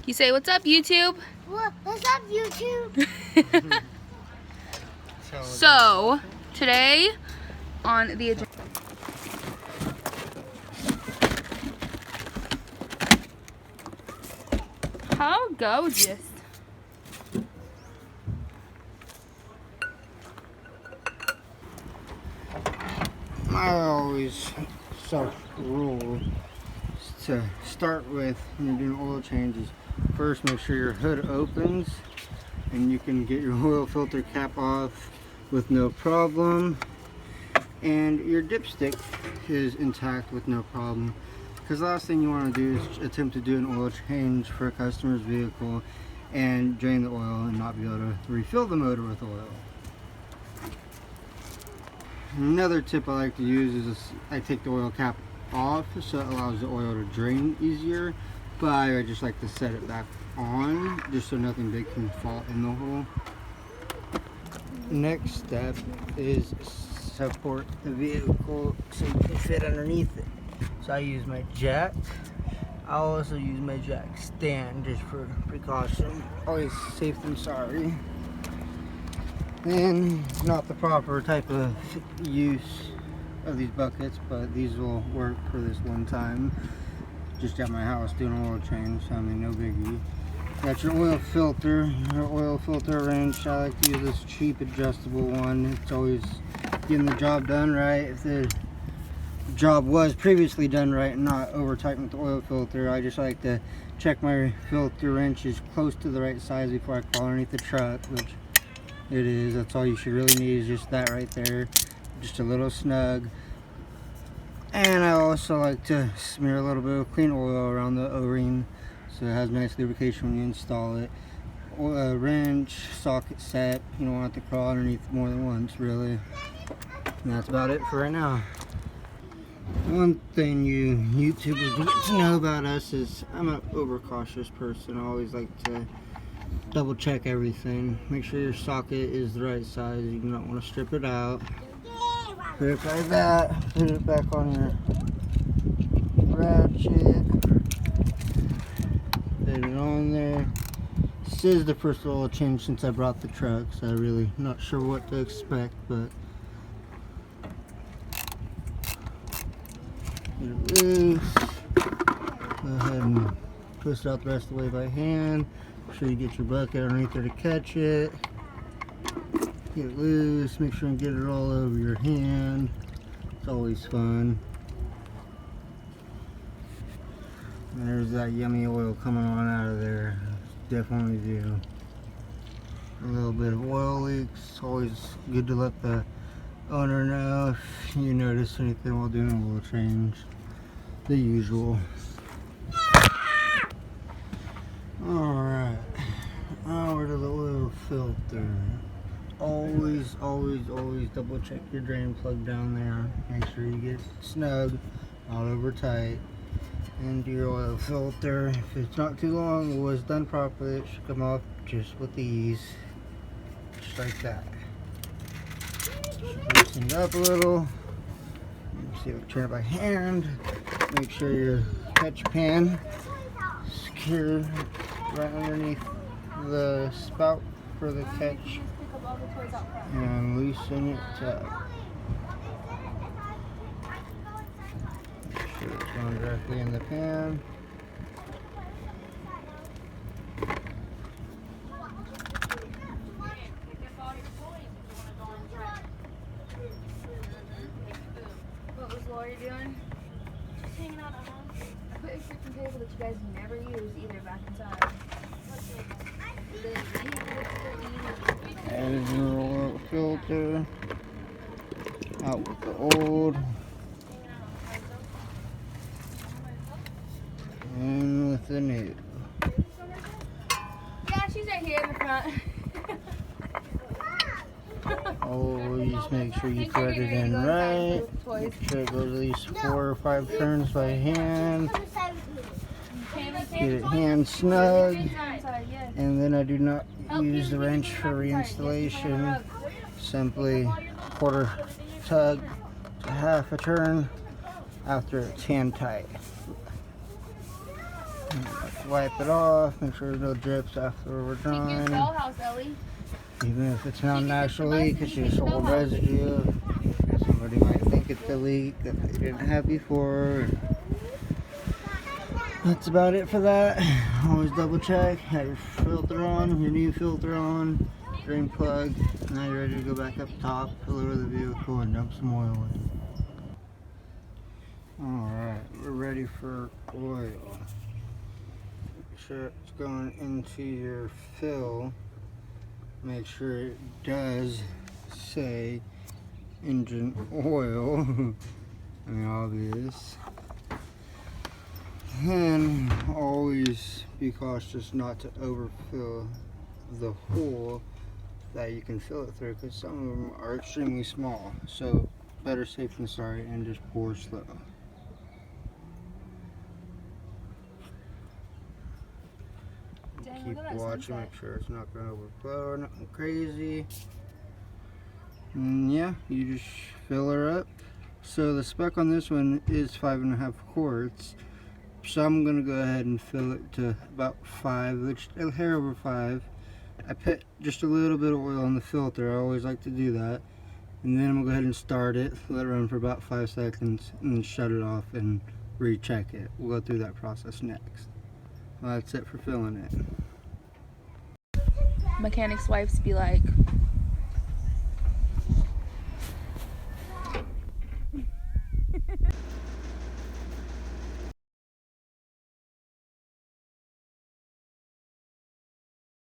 You say, what's up, YouTube? What's up, YouTube? So, today on the agenda. How gorgeous. I always rule to start with when you're doing oil changes. First, make sure your hood opens and you can get your oil filter cap off with no problem, and your dipstick is intact with no problem. Because the last thing you want to do is attempt to do an oil change for a customer's vehicle and drain the oil and not be able to refill the motor with oil. Another tip I like to use is I take the oil cap off so it allows the oil to drain easier, but I just like to set it back on just so nothing big can fall in the hole. Next step is support the vehicle so you can fit underneath it. So I use my jack. I'll also use my jack stand just for precaution. Always safe than sorry. And not the proper type of use of these buckets, but these will work for this one time. Just at my house doing an oil change, so I mean, no biggie. Got your oil filter wrench. I like to use this cheap adjustable one. It's always getting the job done right. If the job was previously done right and not over tightened with the oil filter, I just like to check my filter wrench is close to the right size before I crawl underneath the truck, which it is. That's all you should really need, is just that right there, just a little snug. And I also like to smear a little bit of clean oil around the O-ring so it has nice lubrication when you install it. Wrench, socket set, you don't want it to crawl underneath more than once, really. And that's about it for right now. One thing you YouTubers get to know about us is I'm an overcautious person. I always like to double check everything. Make sure your socket is the right size. You do not want to strip it out. Put it like that. Put it back on your ratchet. Put it on there. This is the first oil change since I brought the truck, so I'm really not sure what to expect, but get it loose. Go ahead and twist it out the rest of the way by hand. Make sure you get your bucket underneath there to catch it. Get it loose, make sure you get it all over your hand. It's always fun. And there's that yummy oil coming on out of there. Definitely do. A little bit of oil leaks. Always good to let the owner know if you notice anything while doing a oil change. The usual. Alright, now we're to the oil filter. Always double check your drain plug down there. Make sure you get it snug, not over tight. And your oil filter, if it's not too long, it was done properly, it should come off just with ease. Just like that. Just loosen it up a little. See if I can turn it by hand. Make sure your catch pan is secure right underneath the spout for the catch, and loosen it up. Make sure it's going directly in the pan. What was Lori doing? Just hanging out at home. I put a freaking table that you guys never use either back inside. Add your oil filter. Out with the old. And with the new. Yeah, she's right here in the front. Always make sure you thread it in right. Make sure it goes at least 4 or 5 turns by hand. Get it hand snug. And then I do not use the wrench for reinstallation. Simply quarter tug to half a turn after it's hand tight. Wipe it off, make sure there's no drips after we're Take your done. dollhouse, Ellie. Even if it's not You a can natural get the leak, bus it's and just take the old dollhouse. residue. Somebody might think it's a leak that they didn't have before. That's about it for that. Always double check. Have your filter on, your new filter on, drain plug. Now you're ready to go back up top, lower the vehicle, and dump some oil in. Alright, we're ready for oil. Make sure it's going into your fill. Make sure it does say engine oil. I mean, obvious. And always be cautious not to overfill the hole that you can fill it through, because some of them are extremely small. So better safe than sorry, and just pour slow. Dang, Keep look at that watching, sunset. make sure it's not going to overflow or nothing crazy. And yeah, you just fill her up. So the spec on this one is 5.5 quarts. So I'm gonna go ahead and fill it to about 5, which a hair over 5. I put just a little bit of oil in the filter. I always like to do that. And then I'm gonna go ahead and start it, let it run for about 5 seconds, and then shut it off and recheck it. We'll go through that process next. Well, that's it for filling it. Mechanics' wives be like,